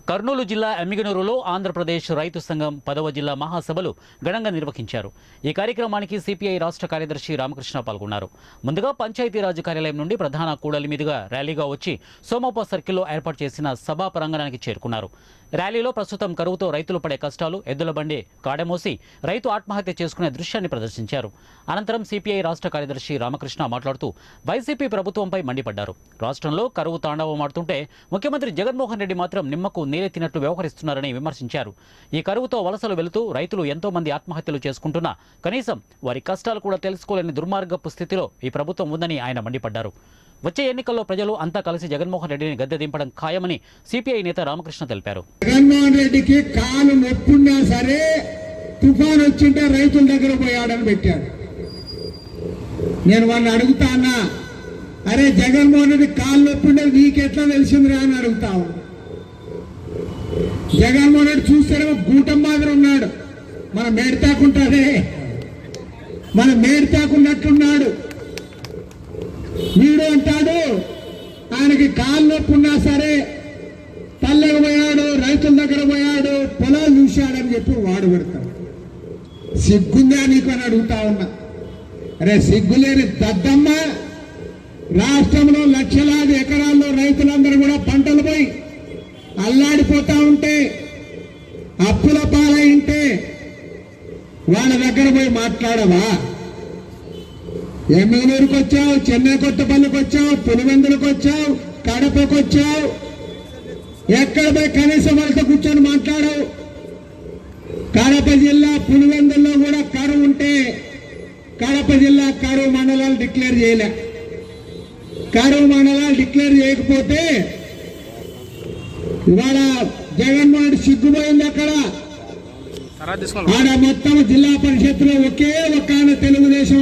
కర్నూలు జిల్లా ఎమ్మిగనూరులో ఆంధ్రప్రదేశ్ రైతు సంఘం 10వ జిల్లా మహాసభలు ఘనంగా నిర్వహించారు. ఈ కార్యక్రమానికి సిపిఐ రాష్ట్ర కార్యదర్శి రామకృష్ణ పాల్గొన్నారు. ముందుగా పంచాయతీరాజ్ కార్యాలయం నుండి ప్రధాన కూడలి మీదుగా ర్యాలీగా వచ్చి సోమప్ప సర్కిల్లో ఏర్పాటు చేసిన సభా ప్రాంగణానికి చేరుకున్నారు. ర్యాలీలో ప్రస్తుతం కరువుతో రైతులు పడే కష్టాలు, ఎద్దుల బండి కాడమోసి రైతు ఆత్మహత్య చేసుకునే దృశ్యాన్ని ప్రదర్శించారు. అనంతరం సిపిఐ రాష్ట్ర కార్యదర్శి రామకృష్ణ మాట్లాడుతూ వైసీపీ ప్రభుత్వంపై మండిపడ్డారు. రాష్ట్రంలో కరువు తాండవమాడుతుంటే ముఖ్యమంత్రి జగన్మోహన్ రెడ్డి మాత్రం నిమ్మకు నీరెత్తినట్లు వ్యవహరిస్తున్నారని విమర్శించారు. ఈ కరువుతో వలసలు వెళుతూ రైతులు ఎంతో మంది ఆత్మహత్యలు చేసుకుంటున్నా కనీసం వారి కష్టాలు కూడా తెలుసుకోలేని దుర్మార్గపు స్థితిలో ఈ ప్రభుత్వం ఉందని ఆయన మండిపడ్డారు. వచ్చే ఎన్నికల్లో ప్రజలు అంతా కలిసి జగన్మోహన్ రెడ్డిని గద్దె దింపడం ఖాయమని సిపిఐ నేత రామకృష్ణ తెలిపారు. జగన్మోహన్ రెడ్డికి కాలు నొప్పున్నా సరే తుఫాన్ వచ్చింటే రైతుల దగ్గర పోయాడని పెట్టాడు. నేను వాళ్ళని అడుగుతా అన్నా, అరే జగన్మోహన్ రెడ్డి కాలు నొప్పుండే నీకెట్లా తెలిసిందిరా అని అడుగుతావు. జగన్మోహన్ రెడ్డి చూస్తేనేమో గూటం మాదిరి ఉన్నాడు, మన మేడతాకుంటాడే, మన మేడతాకున్నట్టున్నాడు. వీడు అంటాడు ఆయనకి కాలు నొప్పి ఉన్నా సరే పల్లెకు పోయాడు, రైతుల దగ్గర పోయాడు, పొలాలు చూశాడని చెప్పి వాడు పెడతాడు. సిగ్గుందా నీకు అని అడుగుతా ఉన్నా. అరే సిగ్గులేని దద్దమ్మ, రాష్ట్రంలో లక్షలాది ఎకరాల్లో రైతులందరూ కూడా పంటలు పోయి అల్లాడిపోతా ఉంటే, అప్పుల పాలై ఉంటే వాళ్ళ దగ్గర పోయి మాట్లాడవా? ఎమ్మెగనూరుకు వచ్చావు, చెన్నై కొత్తపల్లికి వచ్చావు, పులివెందులకు వచ్చావు, కడపకు వచ్చావు, ఎక్కడ పోయి కనీసం వాళ్ళతో కూర్చొని మాట్లాడవు. కడప జిల్లా పులివెందుల్లో కూడా కరువు ఉంటే కడప జిల్లా కరువు మండలాలు డిక్లేర్ చేయలే. కరువు మండలాలు డిక్లేర్ చేయకపోతే ఇవాళ జగన్మోహన్ రెడ్డి సిగ్గుపోయింది. అక్కడ ఆడ మొత్తం జిల్లా పరిషత్తులో ఒకే ఒక తెలుగుదేశం